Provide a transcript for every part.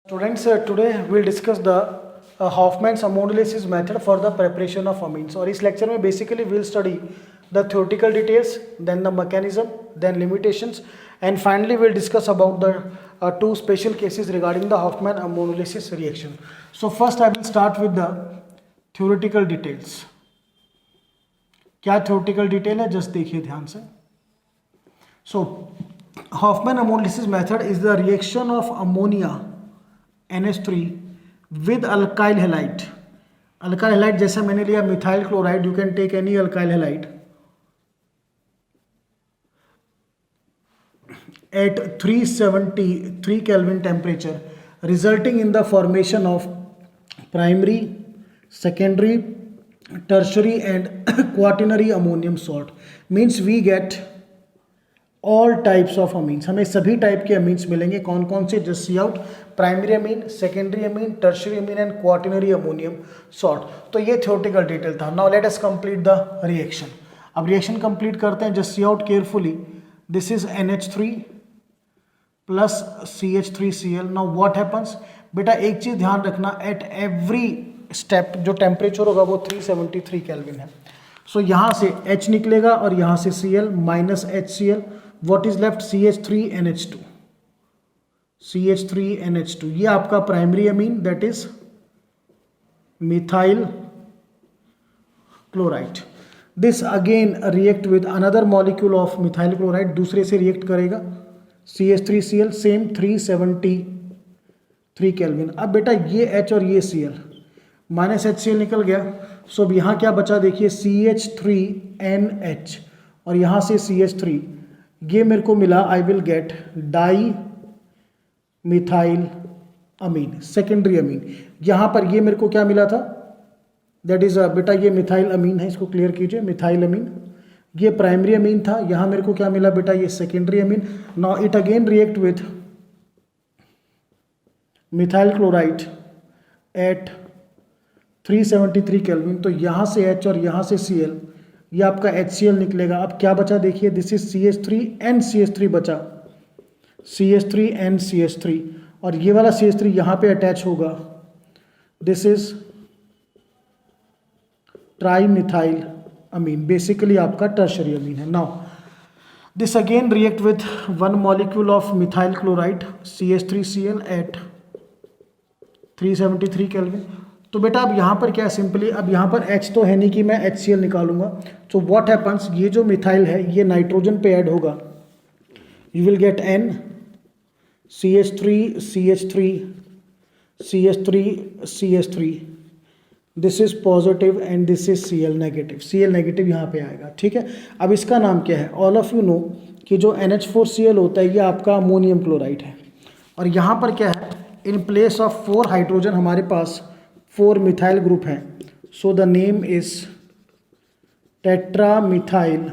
Students, today we'll discuss the Hoffman's ammonolysis method for the preparation of amines. और इस lecture में basically we'll study the theoretical details, then the mechanism, then limitations, and finally we'll discuss about the two special cases regarding the Hoffman ammonolysis reaction. So first I will start with the theoretical details. क्या theoretical detail है, just देखिए ध्यान से. So Hoffman ammonolysis method is the reaction of ammonia NH3 with alkyl halide. Alkyl halide जैसा मैंने लिया methyl chloride, you can take any alkyl halide at 373 Kelvin temperature, resulting in the formation of primary, secondary, tertiary and quaternary ammonium salt. Means we get all types of amines. हमें सभी type के amines मिलेंगे. कौन कौन से? Just see out: primary amine, secondary amine, tertiary amine and quaternary ammonium salt. तो ये theoretical detail था. Now let us complete the reaction. अब रिएक्शन कंप्लीट करते हैं. Just see out carefully. This is NH3 plus CH3Cl. Now what happens? बेटा एक चीज ध्यान रखना, एट एवरी स्टेप जो टेम्परेचर होगा वो 373 केल्विन है. सो यहाँ से H निकलेगा और यहाँ से Cl minus HCl. What is left? CH3NH2. CH3NH2 ये आपका primary amine, that is methyl chloride. This again react with another molecule of methyl chloride. दूसरे से रिएक्ट करेगा CH3Cl, सेम 373 केल्विन. अब बेटा ये H और ये Cl माइनस HCl निकल गया. सो अब यहाँ क्या बचा? देखिए CH3NH और यहाँ से CH3. ये मेरे को मिला, I will get dimethyl amine, secondary amine. यहाँ पर ये मेरे को क्या मिला था? दैट इज बेटा ये मिथाइल अमीन है, इसको क्लियर कीजिए. मिथाइल अमीन ये प्राइमरी अमीन था. यहाँ मेरे को क्या मिला बेटा? ये secondary amine. Now it again react with methyl chloride at 373 kelvin. तो यहाँ से H और यहाँ से Cl, ये आपका HCl निकलेगा. अब क्या बचा? देखिए दिस इज CH3NCH3 बचा. CH3NCH3 और ये वाला CH3 यहाँ पे अटैच होगा. This is trimethyl amine, basically आपका टर्शरी अमीन है. Now this again react with one molecule of methyl chloride CH3Cl at 373 kelvin. तो बेटा अब यहाँ पर क्या है? सिंपली अब यहाँ पर H तो है नहीं कि मैं HCl निकालूंगा. So what happens? ये जो मिथाइल है ये नाइट्रोजन पे ऐड होगा. You will get N CH3 CH3 CH3 CH3. This is positive and this is Cl negative. Cl negative यहाँ पे आएगा. ठीक है. अब इसका नाम क्या है? ऑल ऑफ यू नो कि जो NH4Cl होता है ये आपका अमोनियम क्लोराइड है. और यहाँ पर क्या है? इन प्लेस ऑफ 4 हाइड्रोजन हमारे पास 4 मिथाइल ग्रुप हैं. So the name is tetramethyl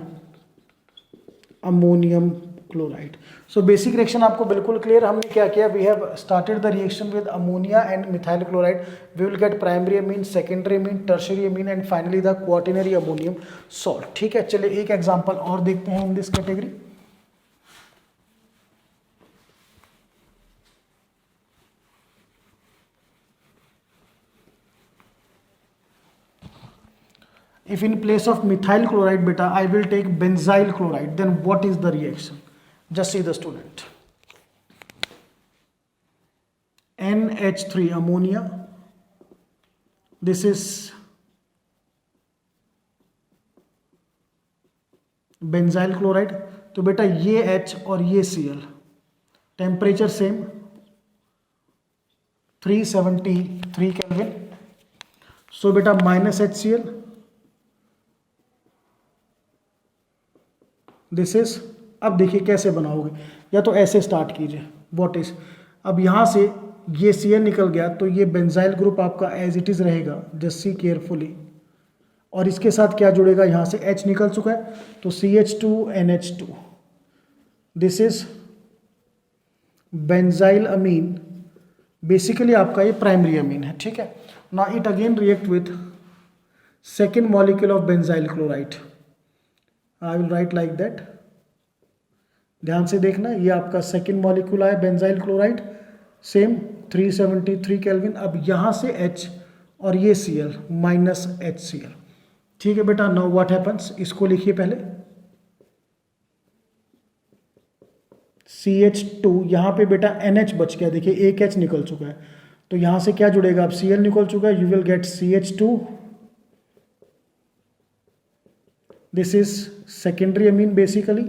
ammonium chloride. So basic reaction आपको बिल्कुल क्लियर. हमने क्या किया? We have started the reaction with ammonia and methyl chloride. We will get primary amine, secondary amine, tertiary amine and finally the quaternary ammonium salt. ठीक है. चलिए एक एग्जांपल और देखते हैं in this category. If in place of methyl chloride beta I will take benzyl chloride, then what is the reaction? Just see the student. NH3 ammonia, this is benzyl chloride. तो बेटा ये H और ये Cl, temperature same 373 kelvin. So बेटा minus HCl, this is. अब देखिए कैसे बनाओगे, या तो ऐसे स्टार्ट कीजिए. What is? अब यहाँ से ये Cl निकल गया तो ये बेंजाइल ग्रुप आपका एज इट इज रहेगा. Just see carefully. और इसके साथ क्या जुड़ेगा? यहाँ से H निकल चुका है तो CH2NH2. This is benzyl amine, basically आपका ये प्राइमरी अमीन है. ठीक है. Now it again react with second molecule of benzyl chloride. I will write like that. ध्यान से देखना, ये आपका सेकेंड मॉलिक्यूल है बेंजाइल क्लोराइड. Same 373 Kelvin. अब यहाँ से H और ये Cl माइनस HCl। ठीक है बेटा, नाउ व्हाट हैपन्स, इसको लिखिए पहले CH2, यहाँ पे बेटा NH बच गया, देखिए एक H निकल चुका है, तो यहाँ से क्या जुड़ेगा, अब Cl निकल चुका है, you will get CH2, this is secondary amine, basically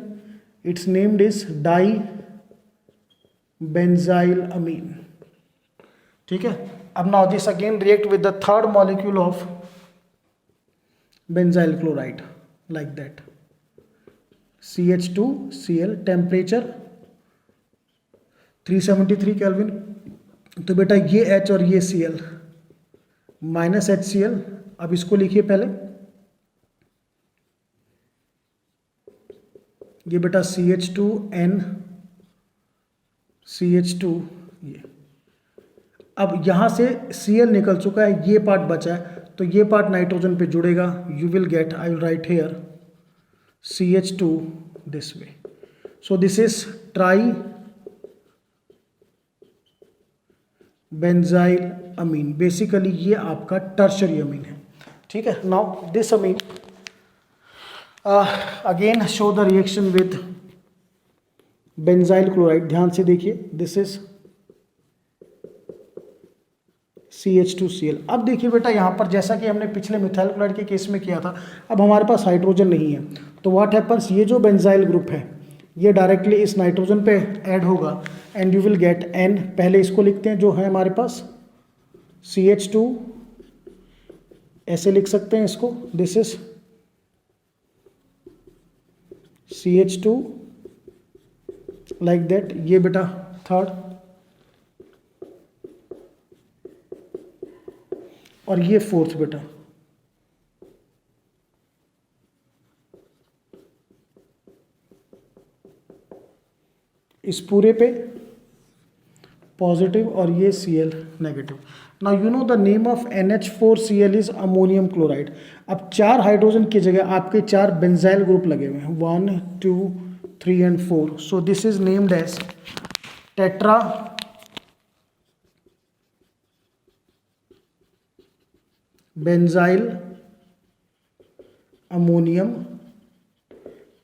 it's named is di benzyl amine. ठीक है, अब now this again react with the third molecule of benzyl chloride like that, CH2Cl, temperature 373 kelvin. तो बेटा ये H और ये Cl minus HCl, अब इसको लिखिए पहले, ये बेटा CH2N CH2, ये अब यहाँ से Cl निकल चुका है, ये पार्ट बचा है, तो ये पार्ट नाइट्रोजन पे जुड़ेगा, you will get, I will write here CH2 this way. So this is tri benzyl amine, basically ये आपका टर्शरी अमीन है। ठीक है, now this amine again show the reaction with benzyl chloride, ध्यान से देखिए, दिस इज CH2Cl। अब देखिए बेटा यहाँ पर जैसा कि हमने पिछले मिथाइल क्लोराइड के केस में किया था, अब हमारे पास हाइड्रोजन नहीं है, तो व्हाट हैपन्स, ये जो बेंजाइल ग्रुप है ये डायरेक्टली इस नाइट्रोजन पे ऐड होगा and you will get N, पहले इसको लिखते हैं जो है हमारे पास CH2, ऐसे लिख सकते हैं इसको, this is CH2 like that, ये बेटा थर्ड, और ये फोर्थ बेटा। इस पूरे पे पॉजिटिव और ये Cl negative. Now you know the name of NH4Cl is ammonium chloride. अब 4 हाइड्रोजन की जगह आपके 4 बेंजाइल ग्रुप लगे हुए हैं, 1 2 3 and 4, so this is named as tetra benzyl ammonium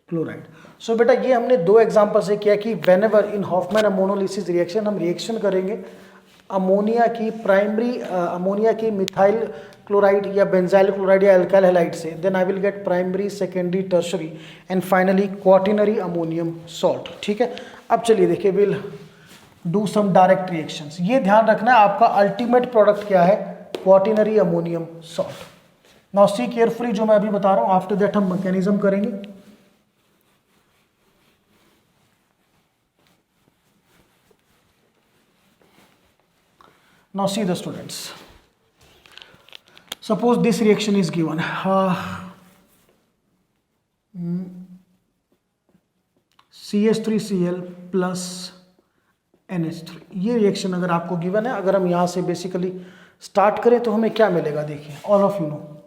chloride. So बेटा ये हमने 2 एग्जांपल से किया कि whenever in Hofmann ammonolysis reaction हम रिएक्शन करेंगे अमोनिया की प्राइमरी अमोनिया की मिथाइल क्लोराइड या बेंजाइल क्लोराइड या अल्काइल हैलाइड से, then I will get primary, secondary, tertiary and finally quaternary ammonium salt. ठीक है, अब चलिए देखिए, will do some direct reactions. ये ध्यान रखना है आपका अल्टीमेट प्रोडक्ट क्या है, quaternary ammonium salt. Now see carefully जो मैं अभी बता रहा हूं, आफ्टर दैट हम मैकेनिज्म करेंगे। Now see the students, suppose this reaction is given, CH3Cl plus NH3, ये रिएक्शन अगर आपको गिवन है, अगर हम यहाँ से बेसिकली स्टार्ट करें तो हमें क्या मिलेगा, देखिए ऑल ऑफ यू नो,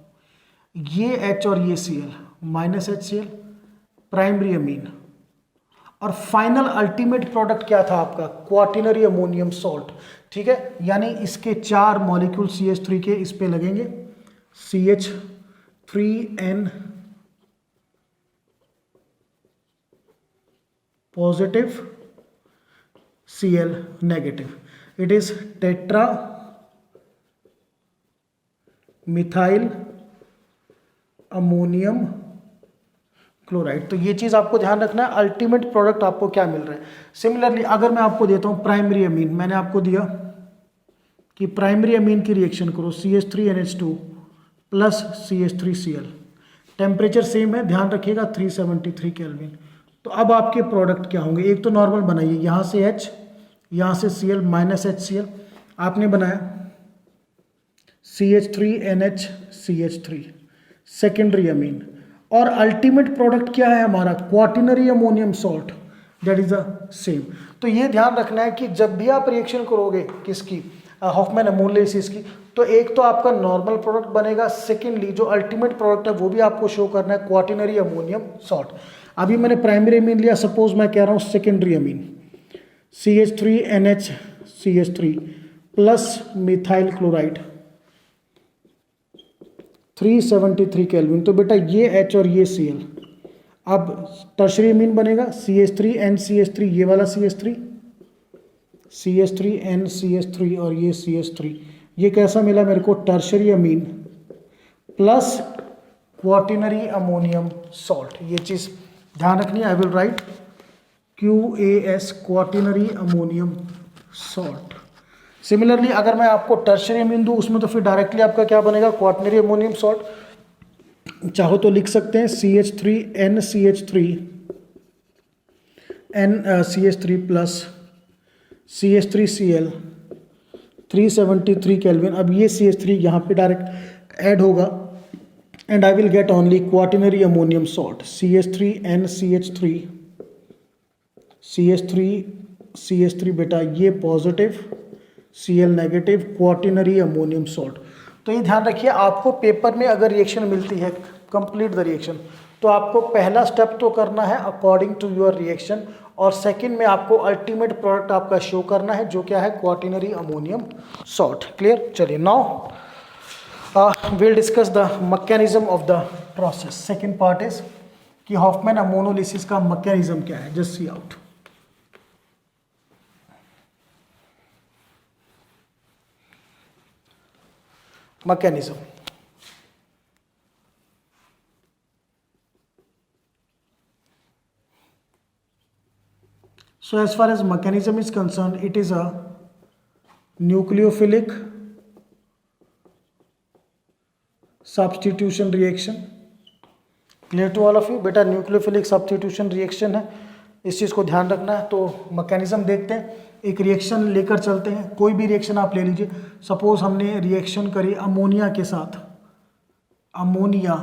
ये H और ये Cl minus HCl primary amine, और फाइनल अल्टीमेट प्रोडक्ट क्या था आपका, क्वाटिनरी अमोनियम सॉल्ट। ठीक है, यानी इसके 4 मॉलिक्यूल CH3 के इस पे लगेंगे, CH3N positive, Cl negative, it is tetra methyl ammonium chloride. तो ये चीज़ आपको ध्यान रखना है, अल्टीमेट प्रोडक्ट आपको क्या मिल रहा है। सिमिलरली अगर मैं आपको देता हूँ प्राइमरी अमीन, मैंने आपको दिया कि प्राइमरी अमीन की रिएक्शन करो CH3NH2 plus CH3Cl, temperature same है, ध्यान रखिएगा 373 केल्विन। तो अब आपके प्रोडक्ट क्या होंगे, एक तो नॉर्मल बनाइए, यहाँ से H, यहाँ से Cl माइनस HCl, आपने बनाया CH3NH CH3 सेकेंडरी अमीन, और अल्टीमेट प्रोडक्ट क्या है हमारा, quaternary ammonium salt, that is the same. तो ये ध्यान रखना है कि जब भी आप रिएक्शन करोगे किसकी, हॉफमैन अमोनोलिसिस की, तो एक तो आपका नॉर्मल प्रोडक्ट बनेगा, सेकेंडली जो अल्टीमेट प्रोडक्ट है वो भी आपको शो करना है, क्वाटिनरी अमोनियम सॉल्ट। अभी मैंने प्राइमरी अमीन लिया, सपोज मैं कह रहा हूँ secondary amine CH3NH CH3 plus methyl chloride 373 kelvin. तो बेटा ये H और ये Cl, अब टर्शरी अमीन बनेगा CH3NCH3, ये वाला CH3NCH3 और ये CH3। ये कैसा मिला मेरे को? टर्शरी अमीन प्लस क्वार्टिनरी अमोनियम सॉल्ट। ये चीज़ ध्यान रखनी है। आई will right QAS quaternary ammonium salt. Similarly अगर मैं आपको टर्शरी अमीन दूँ उसमें तो फिर डायरेक्टली आपका क्या बनेगा? Quaternary ammonium salt. चाहो तो लिख सकते हैं CH3NCH3 प्लस CH3Cl 373 केल्विन। अब ये CH3 यहाँ पे डायरेक्ट ऐड होगा and I will get only quaternary ammonium salt CH3 बेटा ये positive, Cl negative, quaternary ammonium salt. तो ये ध्यान रखिए, आपको पेपर में अगर रिएक्शन मिलती है कंप्लीट द रिएक्शन, तो आपको पहला स्टेप तो करना है अकॉर्डिंग टू योर रिएक्शन, और सेकंड में आपको अल्टीमेट प्रोडक्ट आपका शो करना है जो क्या है? Quaternary ammonium salt. क्लियर? चलिए now we'll discuss the mechanism of the process. Second part is कि हॉफमैन अमोनोलिसिस का मैकेनिज्म क्या है? Just see out. mechanism. So as far as mechanism is concerned, it is a nucleophilic substitution reaction. Clear to all of you? बेटा nucleophilic substitution reaction है, इस चीज़ को ध्यान रखना है। तो मैकेनिज्म देखते हैं, एक रिएक्शन लेकर चलते हैं। कोई भी रिएक्शन आप ले लीजिए। सपोज हमने रिएक्शन करी अमोनिया के साथ, ammonia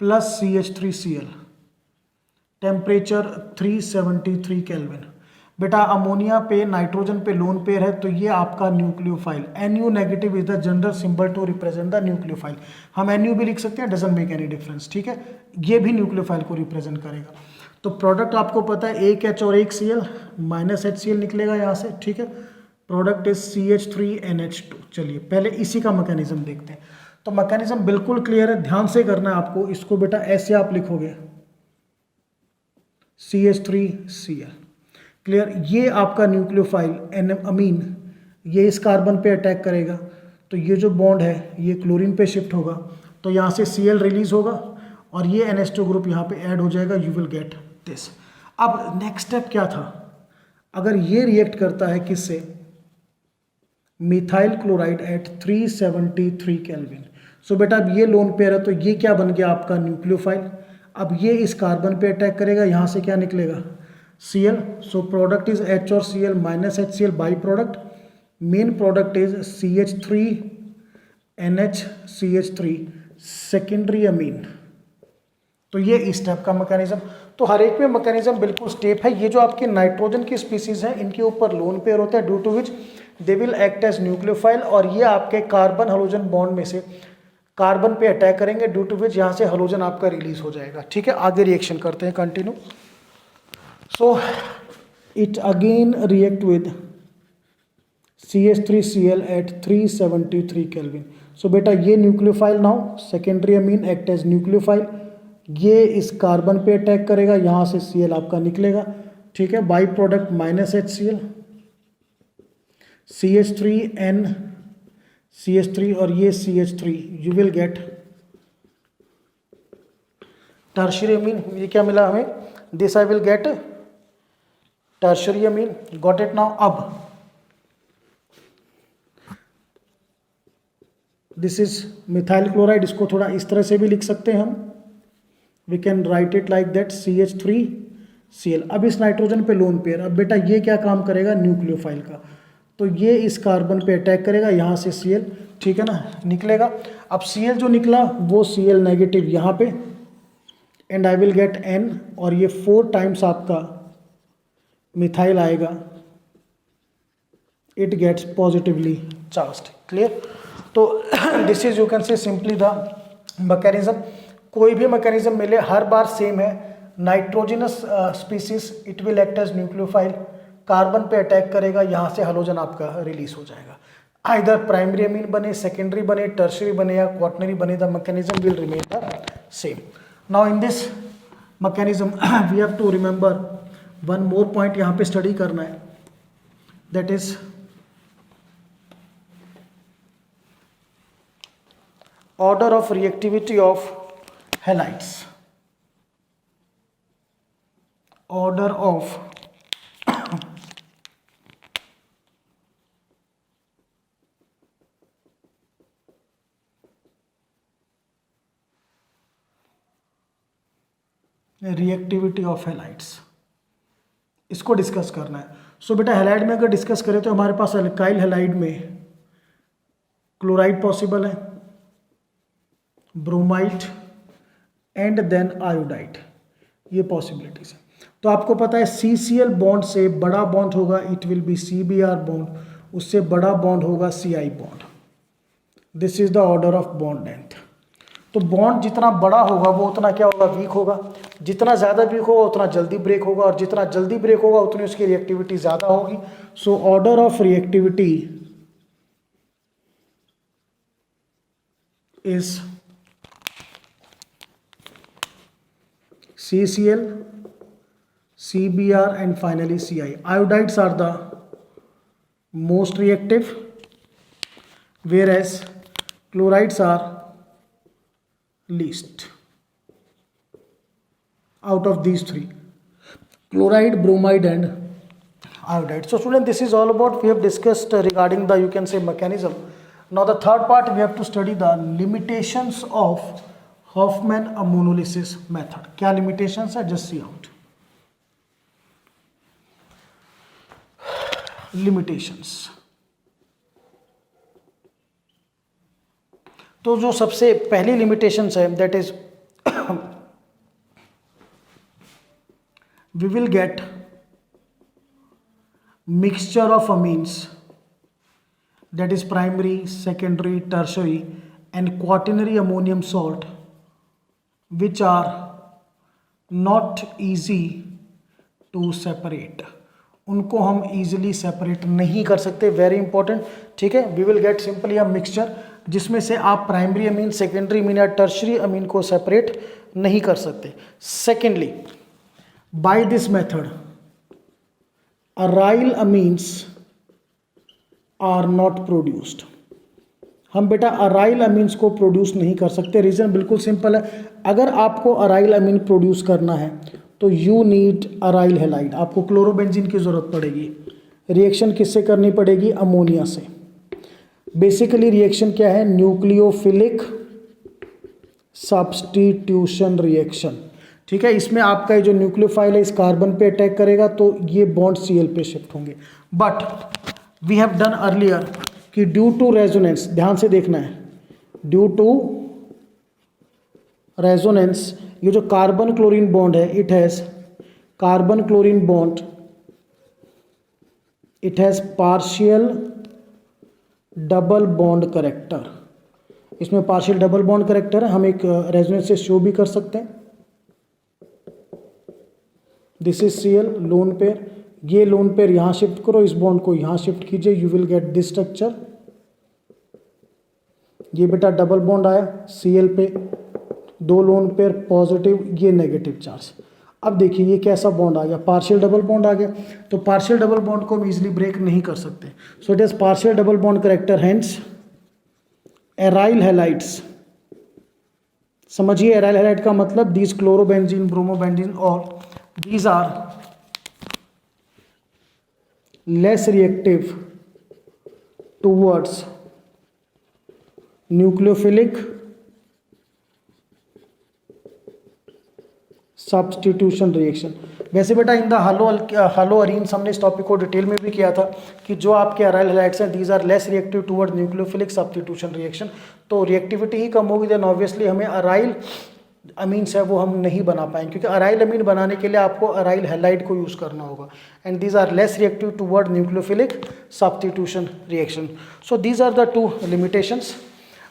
plus CH3Cl, temperature 373 Kelvin. बेटा अमोनिया पे नाइट्रोजन पे लोन पेयर है, तो ये आपका nucleophile. NU negative is the general symbol to represent the nucleophile. हम NU भी लिख सकते हैं, डजंट मेक एनी डिफरेंस, ठीक है। ये भी न्यूक्लियोफाइल को रिप्रेजेंट करेगा। तो प्रोडक्ट आपको पता है, एक H और एक Cl, माइनस HCl निकलेगा यहाँ से, ठीक है। Product is CH3NH2। चलिए पहले इसी का मैकेनिज्म देखते हैं। तो मैकेनिज्म बिल्कुल क्लियर है, ध्यान से करना है आपको। इसको बेटा ऐसे आप लिखोगे CH3Cl। क्लियर? ये आपका न्यूक्लियोफाइल अमीन, ये इस कार्बन पे अटैक करेगा, तो ये जो बॉन्ड है ये क्लोरीन पे शिफ्ट होगा, तो यहाँ से Cl रिलीज होगा और ये NH2 ग्रुप यहाँ पे ऐड हो जाएगा। You will get this. अब नेक्स्ट स्टेप क्या था? अगर ये रिएक्ट करता है किससे? Methyl chloride at 373 kelvin. So बेटा अब ये लोन पेयर है, तो ये क्या बन गया? आपका न्यूक्लियोफाइल। अब ये इस कार्बन पे अटैक करेगा, यहाँ से क्या निकलेगा? Cl. So product is H or Cl minus HCl by product. Main product is CH3NH CH3 secondary amine. तो ये इस स्टेप का मैकेनिज्म। तो हर एक में मैकेनिज्म बिल्कुल स्टेप है। ये जो आपके नाइट्रोजन की स्पीसीज हैं, इनके ऊपर लोन पेयर होता है, due to which they will act as nucleophile, और ये आपके कार्बन हलोजन बॉन्ड में से कार्बन पे अटैक करेंगे, ड्यू टू विच यहाँ से हलोजन आपका रिलीज हो जाएगा, ठीक है। आगे रिएक्शन करते हैं, continue. So it again react with CH3Cl at 373 Kelvin. So बेटा ये nucleophile now secondary amine act as nucleophile, ये इस कार्बन पे अटैक करेगा, यहाँ से Cl आपका निकलेगा, ठीक है। By product minus HCl, CH3N CH3 और ये CH3, you will get tertiary amine. ये क्या मिला हमें? This I will get tertiary amine. Got it now? अब दिस इज मिथाइल क्लोराइड, इसको थोड़ा इस तरह से भी लिख सकते हैं हम, we can write it like that CH3Cl। अब इस नाइट्रोजन पे लोन पेयर, अब बेटा ये क्या काम करेगा? न्यूक्लियोफाइल का, तो ये इस कार्बन पे अटैक करेगा, यहाँ से Cl, ठीक है ना, निकलेगा। अब Cl जो निकला वो Cl नेगेटिव यहाँ पे, and I will get N, और ये 4 टाइम्स आपका मिथाइल आएगा, it gets positively charged. Clear? तो this is, you can say simply the mechanism. कोई भी मैकेनिज्म मिले हर बार सेम है। Nitrogenous species it will act as nucleophile, carbon पे अटैक करेगा, यहाँ से हैलोजन आपका रिलीज हो जाएगा। आइदर प्राइमरी अमीन बने, सेकेंडरी बने, टर्शरी बने या क्वाटनरी बने, the mechanism will remain the same. Now in this mechanism we have to remember one more point यहाँ पे स्टडी करना है, that is order of reactivity of halides. Order of reactivity of halides, इसको discuss करना है। सो बेटा halide में अगर डिस्कस करें तो हमारे पास अल्काइल हेलाइड में क्लोराइड पॉसिबल है, ब्रोमाइड एंड देन आयोडाइड, ये पॉसिबिलिटीज है। तो आपको पता है CCl बॉन्ड से बड़ा बॉन्ड होगा it will be CBr bond, उससे बड़ा बॉन्ड होगा Ci bond. This is the order of bond length. तो बॉन्ड जितना बड़ा होगा वो उतना क्या होगा, वीक होगा, जितना ज़्यादा वीक होगा उतना जल्दी ब्रेक होगा, और जितना जल्दी ब्रेक होगा उतनी उसकी रिएक्टिविटी ज़्यादा होगी। So order of reactivity is CCl, CBr and finally Ci. Iodides are the most reactive, whereas chlorides are least out of these three: chloride, bromide and iodide. So student, this is all about, we have discussed regarding the, you can say, mechanism. Now the third part we have to study the limitations of Hoffman ammonolysis method. क्या limitations है, just see out. Limitations. तो जो सबसे पहली limitations है, that is we will get mixture of amines, that is primary, secondary, tertiary and quaternary ammonium salt, which are not easy to separate. उनको हम easily separate नहीं कर सकते, very important, ठीक है। we will get simply a mixture जिसमें से आप प्राइमरी अमीन, सेकेंडरी अमीन या टर्शरी अमीन को सेपरेट नहीं कर सकते। Secondly, by this method aryl amines are not produced. हम बेटा अराइल अमीन्स को प्रोड्यूस नहीं कर सकते। रीज़न बिल्कुल सिंपल है, अगर आपको अराइल अमीन प्रोड्यूस करना है तो यू नीड अराइल हेलाइड, आपको क्लोरोबेंजीन की ज़रूरत पड़ेगी। रिएक्शन किससे करनी पड़ेगी, अमोनिया से। बेसिकली रिएक्शन क्या है, न्यूक्लियोफिलिक सब्स्टिट्यूशन रिएक्शन, ठीक है। इसमें आपका जो न्यूक्लियोफाइल है इस कार्बन पे अटैक करेगा तो ये बॉन्ड Cl पे शिफ्ट होंगे। But we have done earlier कि ड्यू टू रेजोनेंस, ध्यान से देखना है, ड्यू टू रेजोनेंस, ये जो कार्बन क्लोरीन बॉन्ड है it has carbon chlorine bond, it has partial double bond character. इसमें पार्शियल डबल बॉन्ड करेक्टर है, हम एक रेजोनेंस से शो भी कर सकते हैं। This is Cl lone pair, ये लोन पेयर यहाँ शिफ्ट करो, इस बॉन्ड को यहाँ शिफ्ट कीजिए, you will get this structure. ये बेटा डबल बॉन्ड आया Cl पे, दो लोन पेयर पॉजिटिव, ये नेगेटिव चार्ज। अब देखिए ये कैसा बॉन्ड आ गया, पार्शियल डबल बॉन्ड आ गया। तो पार्शियल डबल बॉन्ड को हम इजीली ब्रेक नहीं कर सकते। So it is partial double bond character, hence aryl halides. समझिए एराइल हैलाइड का मतलब दीज क्लोरोबेंजीन, ब्रोमोबेंजीन और these are less reactive towards nucleophilic substitution reaction। वैसे बेटा इन द हलो अरीन्स हमने इस टॉपिक को डिटेल में भी किया था कि जो आपके अराइल हैलाइड्स हैं these are less reactive toward nucleophilic substitution reaction. तो रिएक्टिविटी ही कम होगी, देन ऑब्वियसली हमें अराइल अमीन्स है वो हम नहीं बना पाएंगे, क्योंकि अराइल अमीन बनाने के लिए आपको अराइल हैलाइड को यूज़ करना होगा। And these are less reactive toward nucleophilic substitution reaction. So these are the two limitations.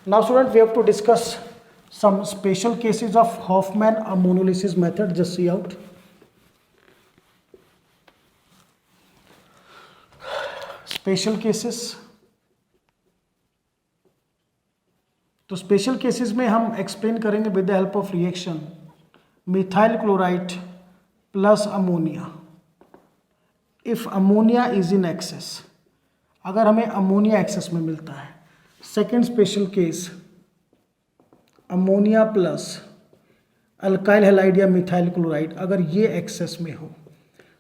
Now student we have to discuss some special cases of Hoffman ammonolysis method. Just see out. Special cases, तो special cases में हम explain करेंगे with the help of reaction methyl chloride plus ammonia. If ammonia is in excess, अगर हमें ammonia excess में मिलता है। Second special case ammonia plus alkyl halide या मिथाइल क्लोराइड, अगर ये एक्सेस में हो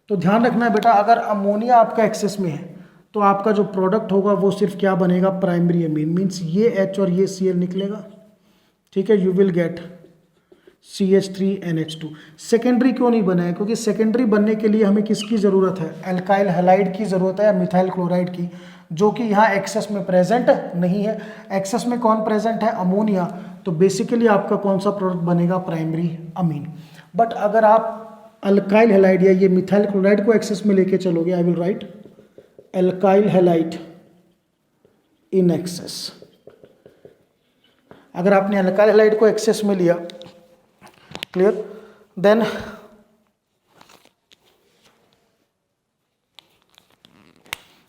तो ध्यान रखना है बेटा, अगर अमोनिया आपका एक्सेस में है तो आपका जो प्रोडक्ट होगा वो सिर्फ क्या बनेगा, प्राइमरी अमीन, मीन्स ये H और ये Cl निकलेगा, ठीक है, you will gate CH3NH2। Secondary क्यों नहीं बना है, क्योंकि सेकेंडरी बनने के लिए हमें किसकी ज़रूरत है, अल्काइल हैलाइड की ज़रूरत है या मिथाइल क्लोराइड की, जो कि यहाँ एक्सेस में प्रेजेंट नहीं है। एक्सेस में कौन प्रेजेंट है, अमोनिया, तो बेसिकली आपका कौन सा प्रोडक्ट बनेगा, प्राइमरी अमीन। बट अगर आप अल्काइल हैलाइड या ये मिथाइल क्लोराइड को एक्सेस में लेके चलोगे, आई will right alkyl halide in excess. अगर आपने अल्काइल हैलाइड को एक्सेस में लिया, क्लियर, देन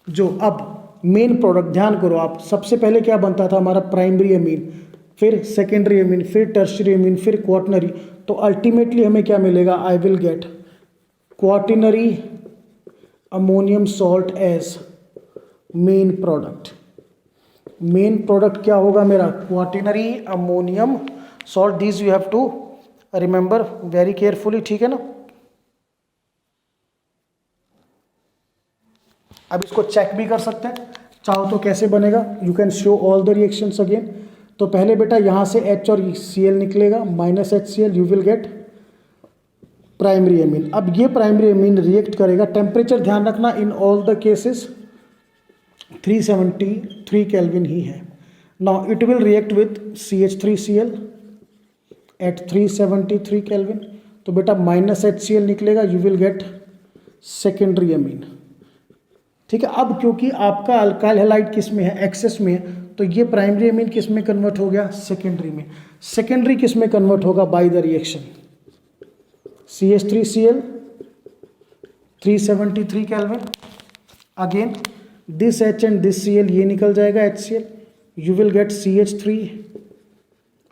जो अब मेन प्रोडक्ट, ध्यान करो आप, सबसे पहले क्या बनता था हमारा, प्राइमरी अमीन, फिर सेकेंडरी अमीन, फिर टर्शियरी अमीन, फिर क्वाटनरी, तो अल्टीमेटली हमें क्या मिलेगा, I will get quaternary ammonium salt as main product. Main product क्या होगा मेरा, quaternary ammonium salt. This you have to remember very carefully, ठीक है ना। अब इसको चेक भी कर सकते हैं, चाहो तो कैसे बनेगा, you can show all the reactions again. तो पहले बेटा यहाँ से H और Cl निकलेगा, minus HCl, you will get primary amine. अब ये प्राइमरी अमीन रिएक्ट करेगा, टेम्परेचर ध्यान रखना in all the cases 373 kelvin ही है। Now it will react with CH3Cl at 373 kelvin, तो बेटा माइनस HCl निकलेगा, you will get secondary amine, ठीक है। अब क्योंकि आपका अल्काइल हैलाइड किस में है, एक्सेस में है, तो ये प्राइमरी अमीन किस में कन्वर्ट हो गया, सेकेंडरी में। सेकेंडरी किस में कन्वर्ट होगा, by the reaction CH3Cl 373 kelvin, again this H and this Cl, ये निकल जाएगा HCl, you will get CH3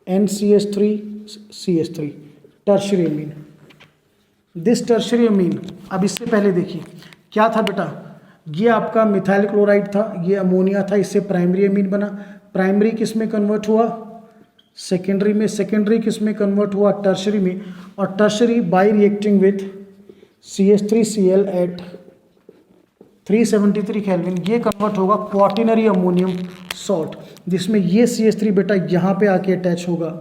NCH3 CH3 tertiary amine. This tertiary amine, अब इससे पहले देखिए क्या था बेटा, ये आपका मिथाइल क्लोराइड था, ये अमोनिया था, इससे प्राइमरी अमीन बना। प्राइमरी किस में कन्वर्ट हुआ, सेकेंडरी में। सेकेंडरी किस में कन्वर्ट हुआ, टर्शियरी में। और tertiary by reacting with CH3Cl at 373 Kelvin, ये कन्वर्ट होगा क्वाटरनरी अमोनियम सॉल्ट, जिसमें ये CH3 बेटा यहाँ पे आके अटैच होगा,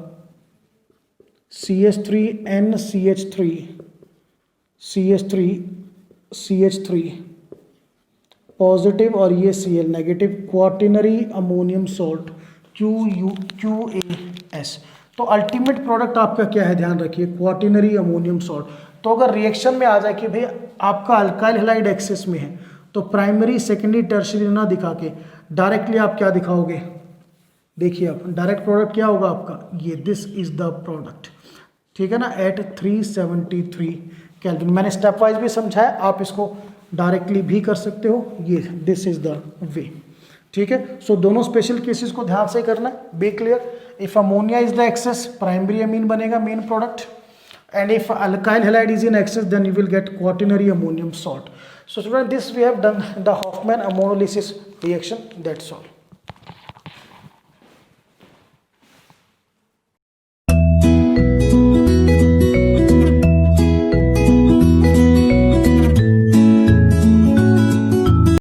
CH3NCH3 CH3 पॉजिटिव और ये Cl negative, quaternary ammonium salt QaS। तो अल्टीमेट प्रोडक्ट आपका क्या है, ध्यान रखिए, क्वाटरनरी अमोनियम सॉल्ट। तो अगर रिएक्शन में आ जाए कि भाई आपका अल्काइल हैलाइड एक्सेस में है, तो प्राइमरी सेकेंडरी टर्शियरी ना दिखा के डायरेक्टली आप क्या दिखाओगे, देखिए आप डायरेक्ट प्रोडक्ट क्या होगा आपका, ये दिस इज द प्रोडक्ट, ठीक है ना, एट 373 केल्विन। मैंने स्टेप वाइज भी समझाया, आप इसको डायरेक्टली भी कर सकते हो, ये दिस इज द वे, ठीक है। सो दोनों स्पेशल केसेस को ध्यान से करना है, be clear. If ammonia is the excess, primary amine बनेगा main product, and if alkyl halide is in excess, then you will get quaternary ammonium salt. So student, this we have done the Hoffman ammonolysis reaction, that's all.